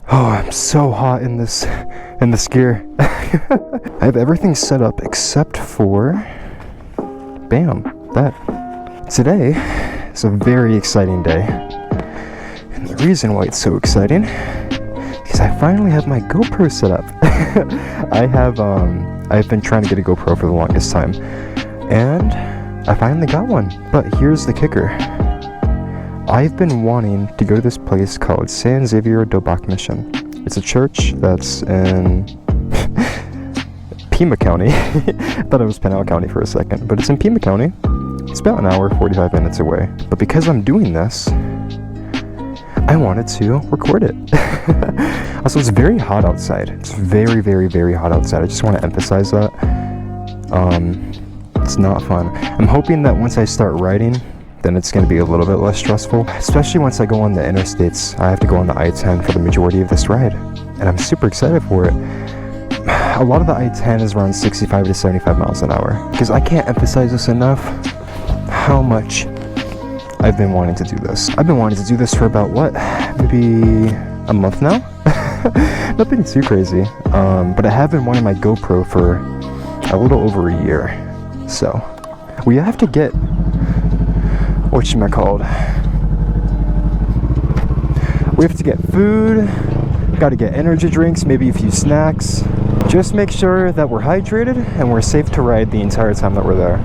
Oh, I'm so hot in this gear. I have everything set up except for, bam, that. Today is a very exciting day. And the reason why it's so exciting is because I finally have my GoPro set up. I've been trying to get a GoPro for the longest time, and I finally got one. But here's the kicker. I've been wanting to go to this place called Xavier Mission. It's a church that's in Pima County. I thought it was Pinal County for a second, but it's in Pima County. It's about an hour, 45 minutes away. But because I'm doing this, I wanted to record it. Also, it's very hot outside. It's very, very, very hot outside. I just want to emphasize that. It's not fun. I'm hoping that once I start riding, then it's going to be a little bit less stressful, especially once I go on the interstates. I have to go on the I-10 for the majority of this ride, and I'm super excited for it. A lot of the I-10 is around 65 to 75 miles an hour, because I can't emphasize this enough, how much I've been wanting to do this. I've been wanting to do this for about, what, maybe a month now? Nothing too crazy, but I have been wanting my GoPro for a little over a year, so we have to get whatchamacallit. We have to get food, gotta get energy drinks, maybe a few snacks. Just make sure that we're hydrated and we're safe to ride the entire time that we're there.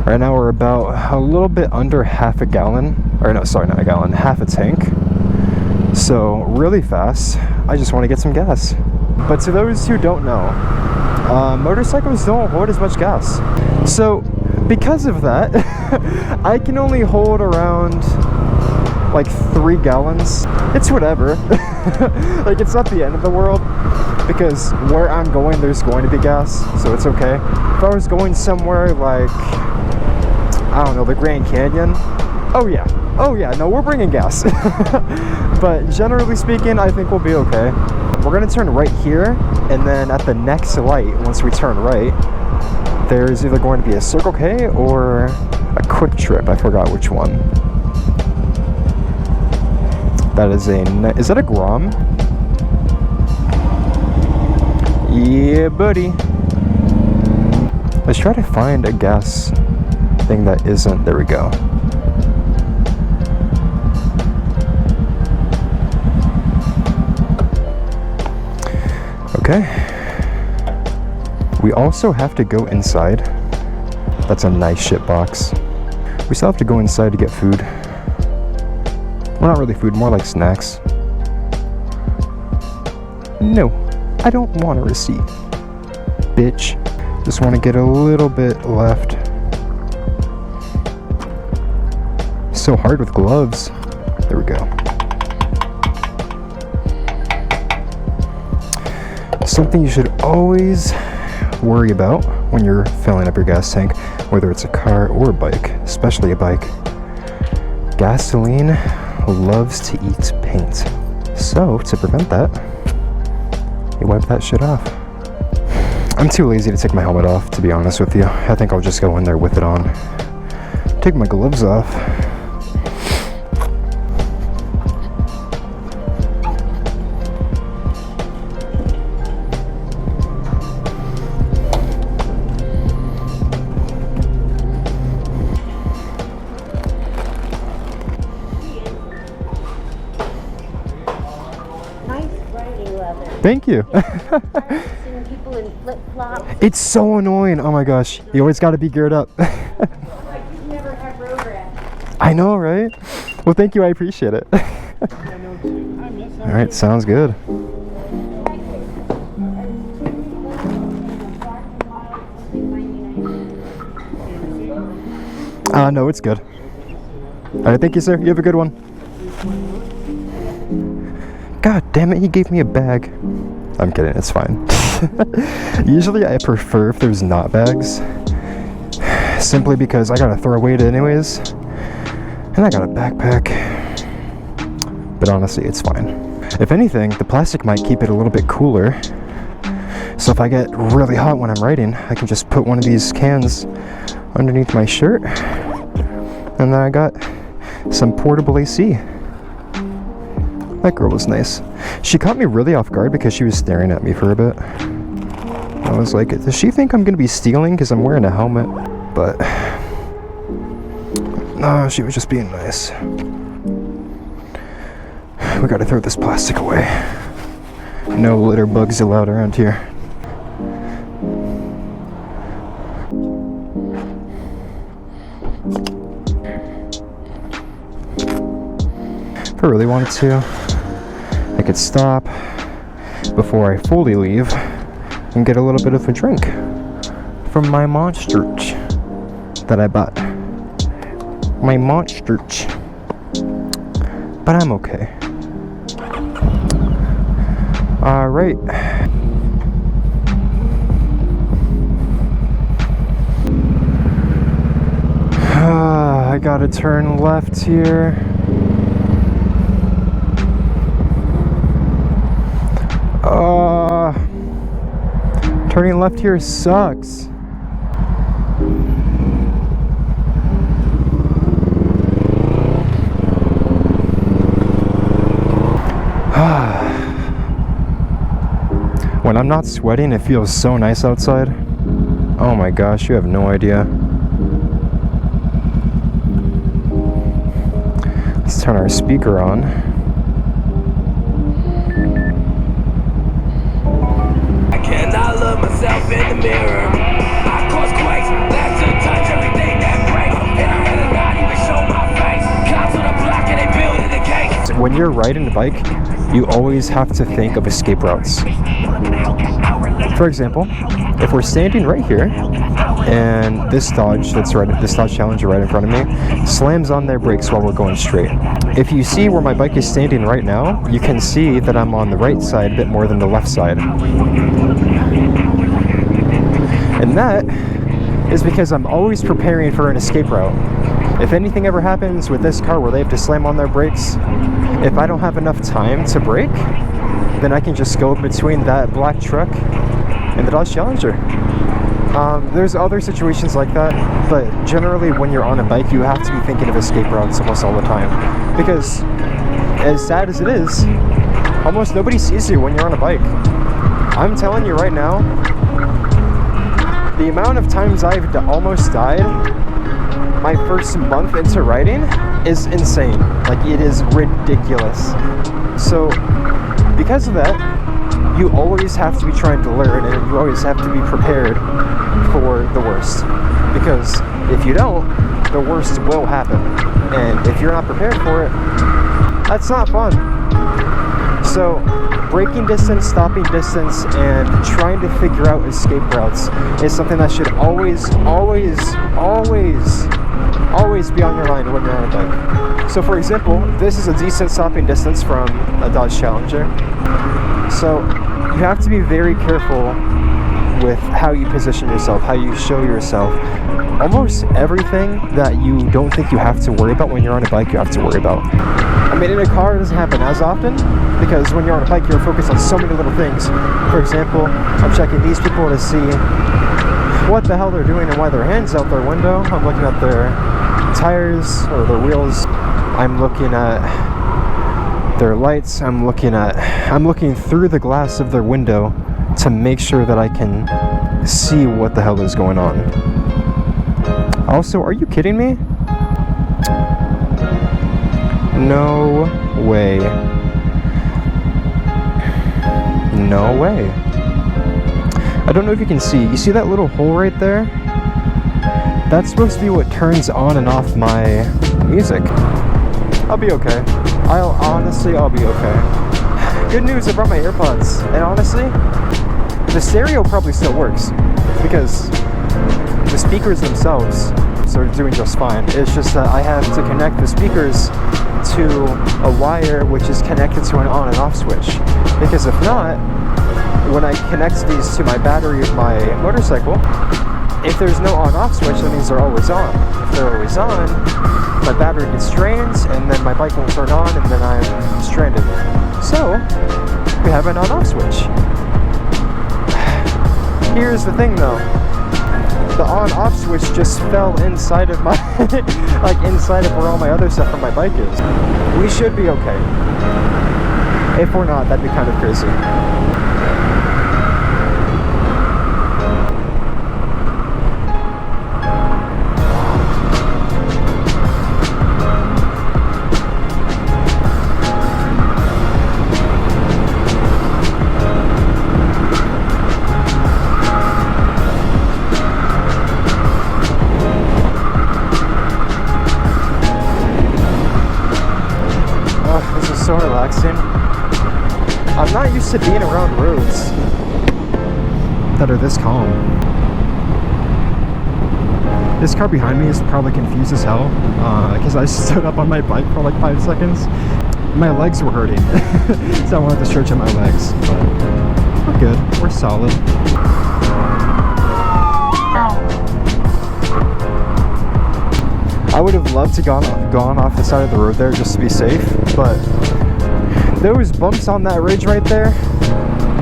Right now we're about a little bit under half a gallon, or no, sorry, not a gallon, half a tank. So really fast, I just want to get some gas. But to those who don't know, motorcycles don't hold as much gas. So because of that, I can only hold around like 3 gallons. It's whatever. Like, it's not the end of the world, because where I'm going, there's going to be gas, so it's okay. If I was going somewhere like, I don't know, the Grand Canyon, oh yeah, no, we're bringing gas. But generally speaking, I think we'll be okay. We're gonna turn right here, and then at the next light, once we turn right, there's either going to be a Circle K or a Quick Trip. I forgot which one. That is is that a Grom? Yeah, buddy. Let's try to find a gas thing that isn't. There we go. Okay. We also have to go inside. That's a nice shit box. We still have to go inside to get food. Well, not really food, more like snacks. No, I don't want a receipt, bitch. Just want to get a little bit left. So hard with gloves. There we go. Something you should always worry about when you're filling up your gas tank, whether it's a car or a bike, especially a bike. Gasoline loves to eat paint. So to prevent that, you wipe that shit off. I'm too lazy to take my helmet off, to be honest with you. I think I'll just go in there with it on. Take my gloves off. Thank you. People in flip-flops. It's so annoying. Oh my gosh. You always got to be geared up. Like you never have road rash. I know, right? Well, thank you. I appreciate it. All right. Sounds good. No, it's good. All right. Thank you, sir. You have a good one. God damn it, he gave me a bag. I'm kidding, it's fine. Usually I prefer if there's not bags, simply because I gotta throw away it anyways, and I got a backpack. But honestly, it's fine. If anything, the plastic might keep it a little bit cooler, so if I get really hot when I'm riding, I can just put one of these cans underneath my shirt, and then I got some portable AC. That girl was nice. She caught me really off guard because she was staring at me for a bit. I was like, does she think I'm gonna be stealing because I'm wearing a helmet? But no, she was just being nice. We gotta throw this plastic away. No litter bugs allowed around here. If I really wanted to, I could stop before I fully leave and get a little bit of a drink from my monsters that I bought. My monsters. But I'm okay. Alright. I gotta turn left here. Turning left here sucks. When I'm not sweating, it feels so nice outside. Oh my gosh, you have no idea. Let's turn our speaker on. I cannot look myself in the mirror. I cause quakes, that's to touch everything that breaks. And I'd rather not even show my face. Cops on the block and they building the case. When you're riding a bike, you always have to think of escape routes. For example, if we're standing right here and this Dodge Challenger right in front of me slams on their brakes while we're going straight. If you see where my bike is standing right now, you can see that I'm on the right side a bit more than the left side. And that is because I'm always preparing for an escape route. If anything ever happens with this car where they have to slam on their brakes, if I don't have enough time to brake, then I can just go between that black truck and the Dodge Challenger. There's other situations like that, but generally when you're on a bike, you have to be thinking of escape routes almost all the time. Because as sad as it is, almost nobody sees you when you're on a bike. I'm telling you right now, the amount of times I've almost died my first month into riding is insane. Like, it is ridiculous. So because of that, you always have to be trying to learn, and you always have to be prepared for the worst. Because if you don't, the worst will happen. And if you're not prepared for it, that's not fun. So braking distance, stopping distance, and trying to figure out escape routes is something that should always be on your mind when you're on a bike. So for example, this is a decent stopping distance from a Dodge Challenger. So you have to be very careful with how you position yourself, how you show yourself. Almost everything that you don't think you have to worry about when you're on a bike, you have to worry about. I mean, in a car, it doesn't happen as often, because when you're on a bike, you're focused on so many little things. For example, I'm checking these people to see what the hell they're doing and why their hands out their window. I'm looking at their tires or their wheels. I'm looking at their lights. I'm looking through the glass of their window to make sure that I can see what the hell is going on. Also, are you kidding me? No way. No way. I don't know if you can see. You see that little hole right there? That's supposed to be what turns on and off my music. I'll be okay. I'll be okay. Good news, I brought my AirPods. And honestly, the stereo probably still works, because the speakers themselves are doing just fine. It's just that I have to connect the speakers to a wire which is connected to an on and off switch. Because if not, when I connect these to my battery of my motorcycle, if there's no on-off switch, that means they're always on. If they're always on, my battery gets drained, and then my bike won't turn on, and then I'm stranded. So, we have an on-off switch. Here's the thing though. The on-off switch just fell inside of my, like inside of where all my other stuff on my bike is. We should be okay. If we're not, that'd be kind of crazy. So relaxing. I'm not used to being around roads that are this calm. This car behind me is probably confused as hell because I stood up on my bike for like 5 seconds. My legs were hurting, so I wanted to stretch out my legs. But we're good. We're solid. I would have loved to gone off the side of the road there just to be safe, but those bumps on that ridge right there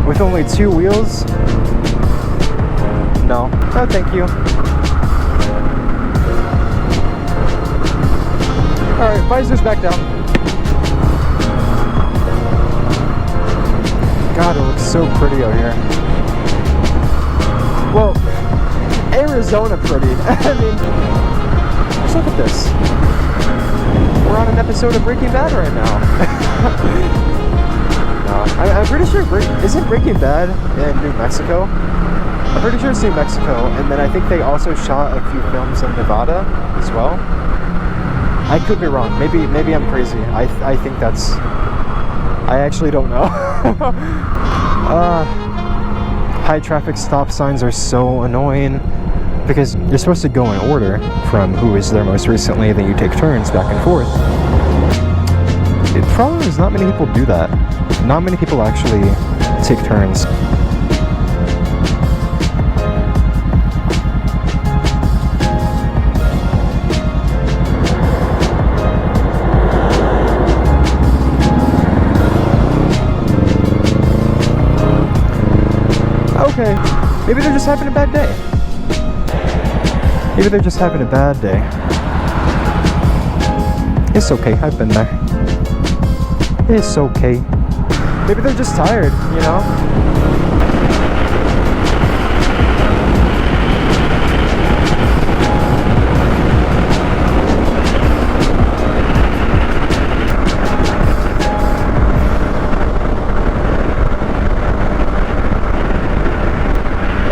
with only 2 wheels, no thank you. Alright, visor's back down. God, it looks so pretty out here. Well, Arizona pretty. I mean, just look at this. We're on an episode of Breaking Bad right now. No, I'm pretty sure, isn't Breaking Bad in New Mexico? I'm pretty sure it's New Mexico, and then I think they also shot a few films in Nevada as well. I could be wrong. Maybe I'm crazy. I think that's... I actually don't know. High traffic stop signs are so annoying because you're supposed to go in order from who was there most recently, then you take turns back and forth. The problem is not many people do that. Not many people actually take turns. Okay, maybe they're just having a bad day. Maybe they're just having a bad day. It's okay, I've been there. It's okay. Maybe they're just tired, you know?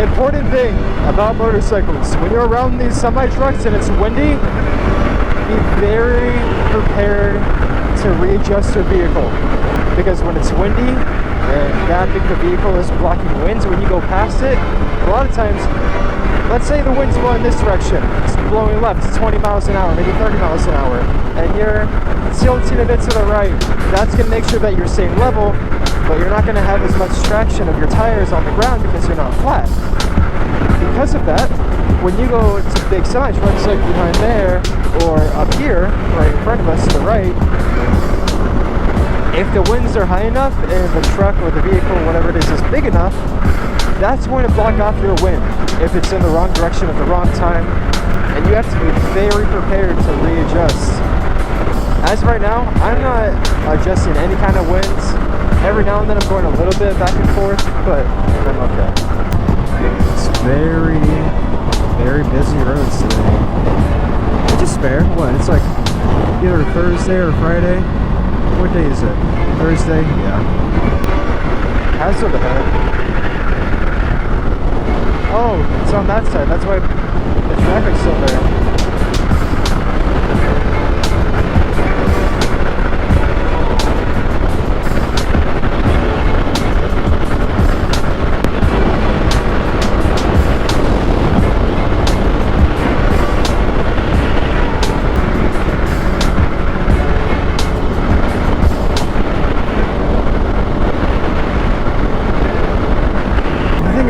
Important thing about motorcycles, when you're around these semi-trucks and it's windy, be very prepared to readjust your vehicle, because when it's windy and that big the vehicle is blocking winds, when you go past it, a lot of times, let's say the wind's blowing this direction, it's blowing left, it's 20 miles an hour, maybe 30 miles an hour, and you're tilting a bit to the right, that's going to make sure that you're same level, but you're not going to have as much traction of your tires on the ground because you're not flat. Because of that, when you go to big semi-trucks like behind there, or up here, right in front of us to the right, if the winds are high enough and the truck or the vehicle, whatever it is big enough, that's going to block off your wind if it's in the wrong direction at the wrong time, and you have to be very prepared to readjust. As of right now, I'm not adjusting any kind of winds. Every now and then I'm going a little bit back and forth, but I'm okay. It's very, very busy roads today. Which is fair. What? It's like either Thursday or Friday. What day is it? Thursday? Yeah. Hazard ahead. Oh, it's on that side. That's why the traffic's still there.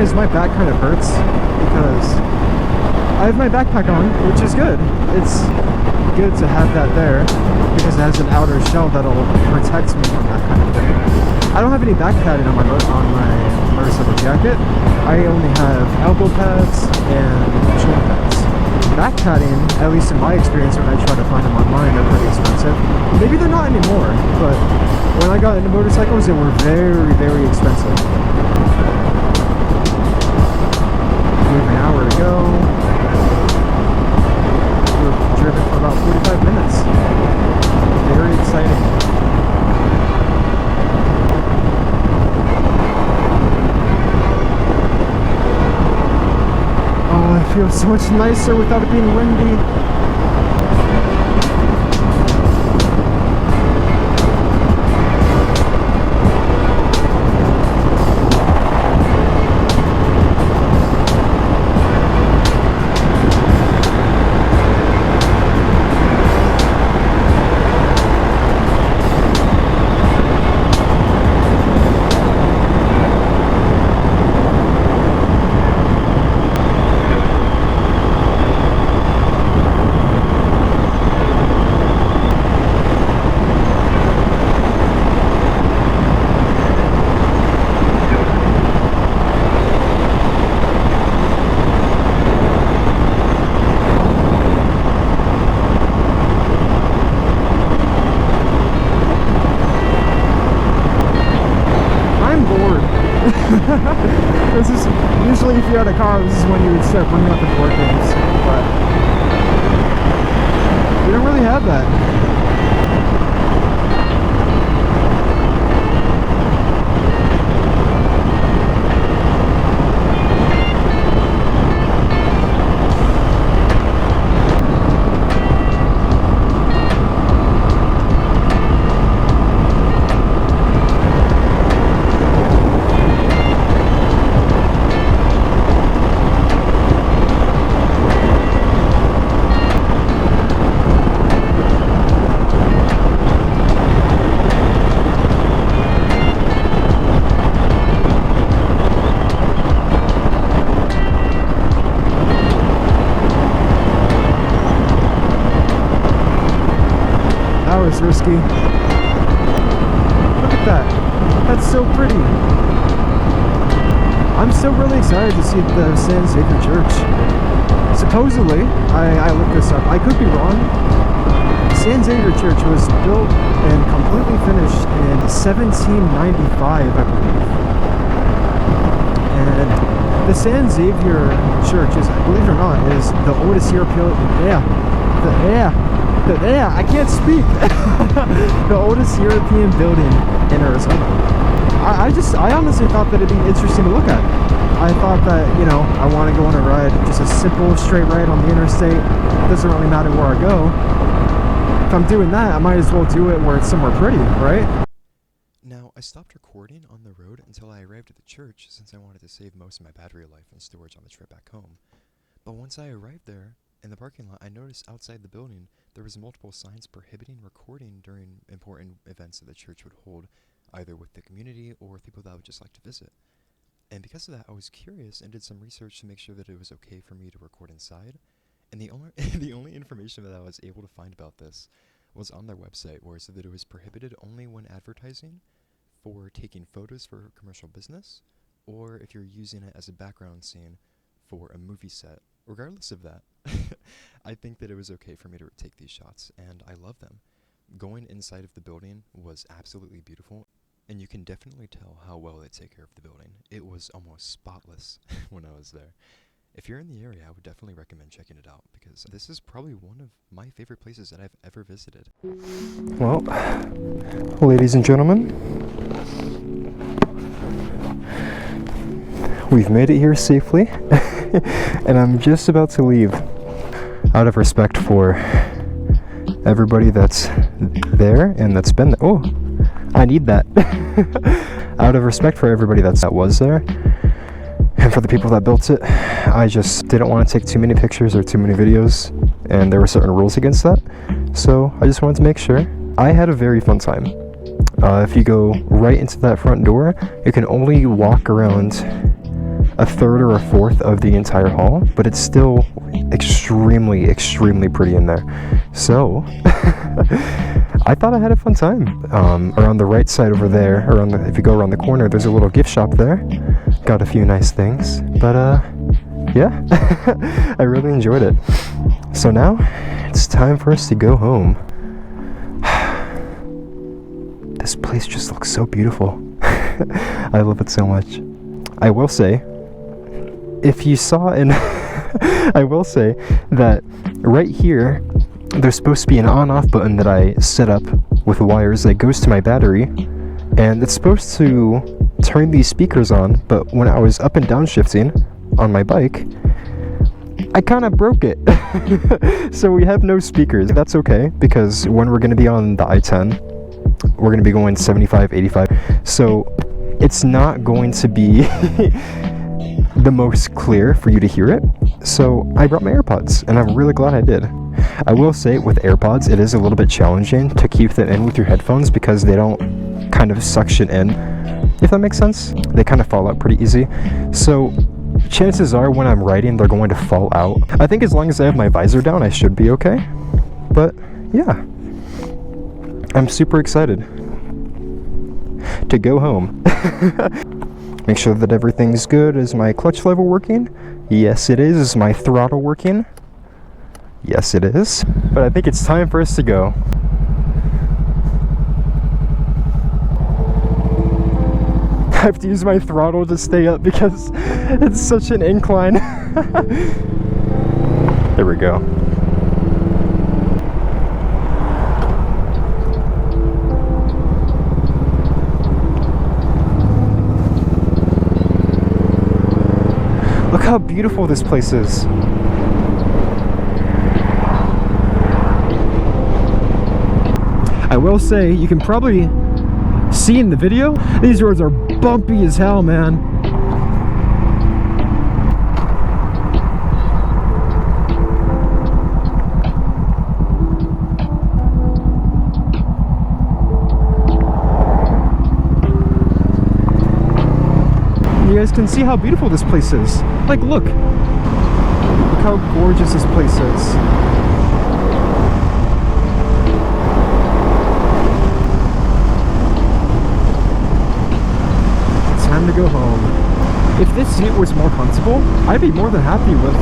Is my back kind of hurts because I have my backpack on, which is good. It's good to have that there because it has an outer shell that'll protect me from that kind of thing. I don't have any back padding on my motorcycle jacket. I only have elbow pads and shoulder pads. backpatting, at least in my experience when I try to find them online, they're pretty expensive. Maybe they're not anymore, but when I got into motorcycles, they were very, very expensive. We have an hour to go. We've driven for about 45 minutes. Very exciting. Oh, it feels so much nicer without it being windy. This is usually, if you had a car, this is when you would start bringing up the board games, but we don't really have that. Risky. Look at that. That's so pretty. I'm still really excited to see the San Xavier Church. Supposedly, I looked this up. I could be wrong. San Xavier Church was built and completely finished in 1795, I believe. And the San Xavier Church is, believe it or not, is the oldest European. I can't speak. The oldest European building in Arizona. I honestly thought that it'd be interesting to look at. I thought that, you know, I want to go on a ride, just a simple straight ride on the interstate. It doesn't really matter where I go. If I'm doing that, I might as well do it where it's somewhere pretty, right? Now, I stopped recording on the road until I arrived at the church, since I wanted to save most of my battery life and storage on the trip back home. But once I arrived there, in the parking lot, I noticed outside the building there was multiple signs prohibiting recording during important events that the church would hold, either with the community or with people that would just like to visit. And because of that, I was curious and did some research to make sure that it was okay for me to record inside. And the only information that I was able to find about this was on their website, where it said that it was prohibited only when advertising, for taking photos for commercial business, or if you're using it as a background scene for a movie set. Regardless of that, I think that it was okay for me to take these shots, and I love them. Going inside of the building was absolutely beautiful, and you can definitely tell how well they take care of the building. It was almost spotless when I was there. If you're in the area, I would definitely recommend checking it out, because this is probably one of my favorite places that I've ever visited. Well, ladies and gentlemen, we've made it here safely, and I'm just about to leave. Out of respect for everybody that's there and that's been there. Oh, I need that. Out of respect for everybody that was there, and for the people that built it, I just didn't want to take too many pictures or too many videos, and there were certain rules against that. So I just wanted to make sure. I had a very fun time. If you go right into that front door, you can only walk around a third or a fourth of the entire hall, but it's still extremely, extremely pretty in there. So I thought I had a fun time. Around the right side over there, if you go around the corner, there's a little gift shop there. Got a few nice things, but yeah, I really enjoyed it. So now it's time for us to go home. This place just looks so beautiful. I love it so much. I will say, if you saw in I will say that right here there's supposed to be an on-off button that I set up with wires that goes to my battery, and it's supposed to turn these speakers on, but when I was up and down shifting on my bike, I kind of broke it. So we have no speakers. That's okay, because when we're going to be on the I-10, we're going to be going 75, 85, so it's not going to be the most clear for you to hear it. So I brought my AirPods, and I'm really glad I did. I will say with AirPods, it is a little bit challenging to keep them in with your headphones because they don't kind of suction in, if that makes sense. They kind of fall out pretty easy. So chances are when I'm riding, they're going to fall out. I think as long as I have my visor down, I should be okay. But yeah, I'm super excited to go home. Make sure that everything's good. Is my clutch lever working? Yes, it is. Is my throttle working? Yes, it is. But I think it's time for us to go. I have to use my throttle to stay up because it's such an incline. There we go. Look how beautiful this place is. I will say, you can probably see in the video, these roads are bumpy as hell, man. You guys can see how beautiful this place is. Like, look. Look how gorgeous this place is. Time to go home. If this seat was more comfortable, I'd be more than happy with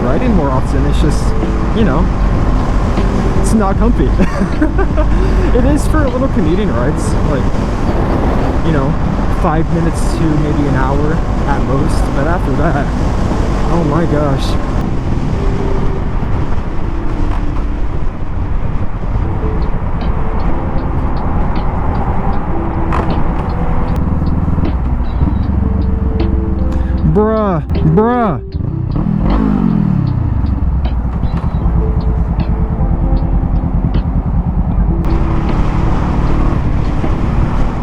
riding more often. It's just, you know, it's not comfy. It is for little commuting rides, like, you know, 5 minutes to maybe an hour at most, but after that, oh my gosh. Bruh.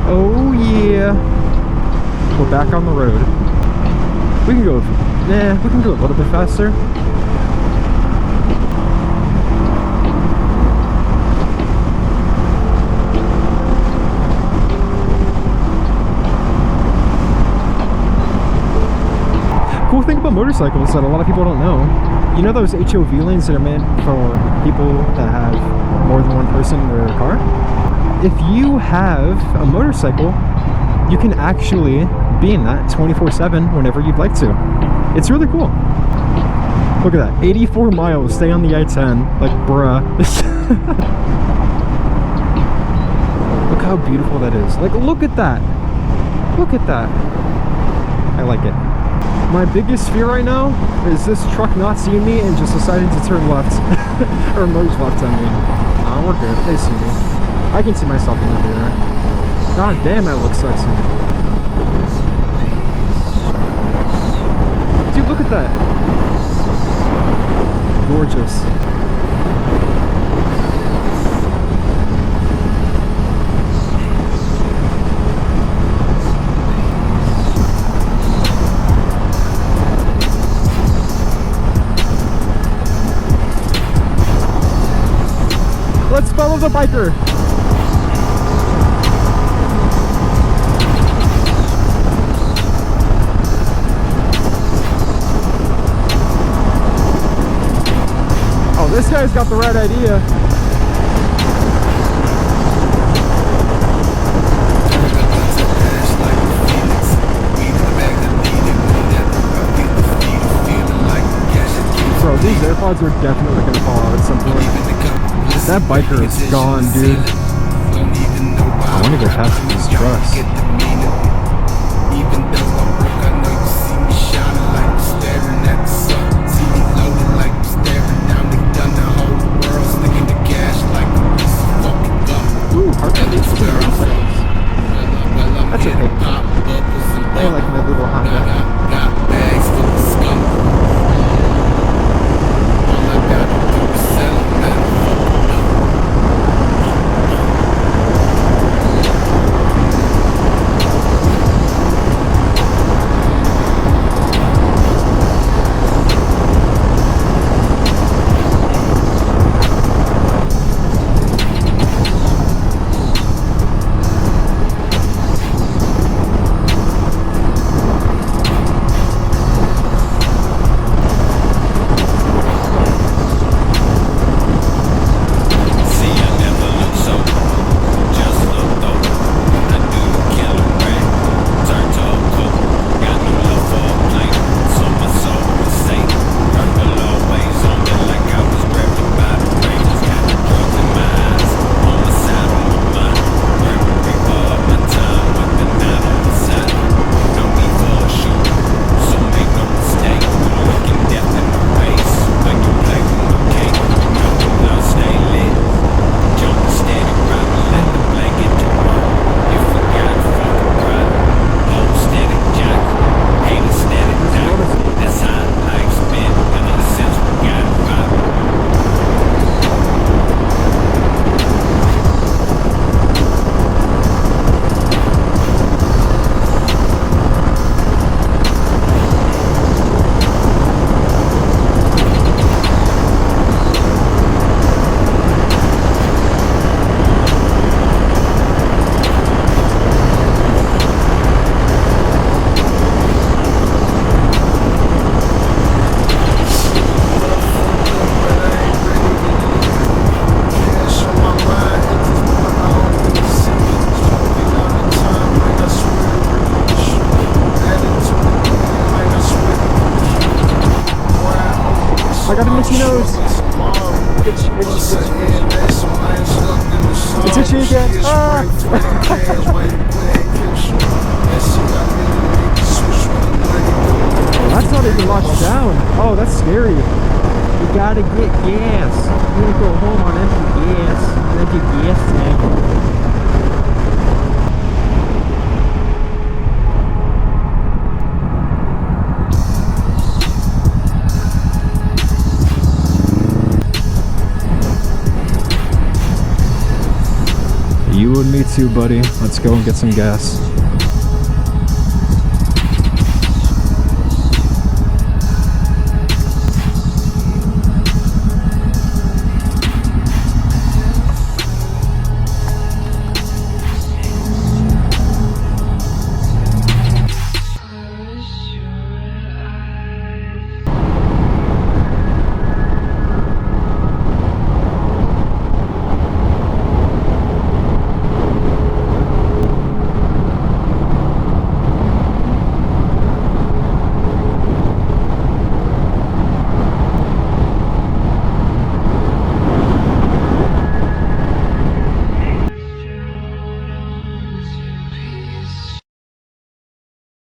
Oh yeah. We're back on the road. We can go, we can go a little bit faster. Cool thing about motorcycles that a lot of people don't know, you know those HOV lanes that are meant for people that have more than one person in their car? If you have a motorcycle, you can actually be in that 24/7 whenever you'd like to. It's really cool. Look at that, 84 miles, stay on the I-10, like bruh. Look how beautiful that is. Like, look at that. Look at that. I like it. My biggest fear right now is this truck not seeing me and just deciding to turn left. Or merge left, I mean. Nah, we're good, they see me. I can see myself in the mirror. God damn, that looks sexy. Dude, look at that. Gorgeous. Let's follow the biker. Oh, this guy's got the right idea. These AirPods are definitely gonna fall out at some point. That biker is gone, dude. I wanna go past these trucks. Even though I'm broke, I know you see me shining like I'm staring at the sun. See me loaded like I'm staring down. We've done the whole world, sticking to cash like a piece of fucking gum. Ooh, hard to beat some insects. That's okay. Pop bubbles and I like my little Honda. got bags full of scum. All I gotta do is sell them and I got an itchy nose. It's itchy again. Ah! That's not even locked down. Oh, that's scary. You gotta get gas. You wanna go home on empty gas. Empty gas tank. You and me too, buddy. Let's go and get some gas.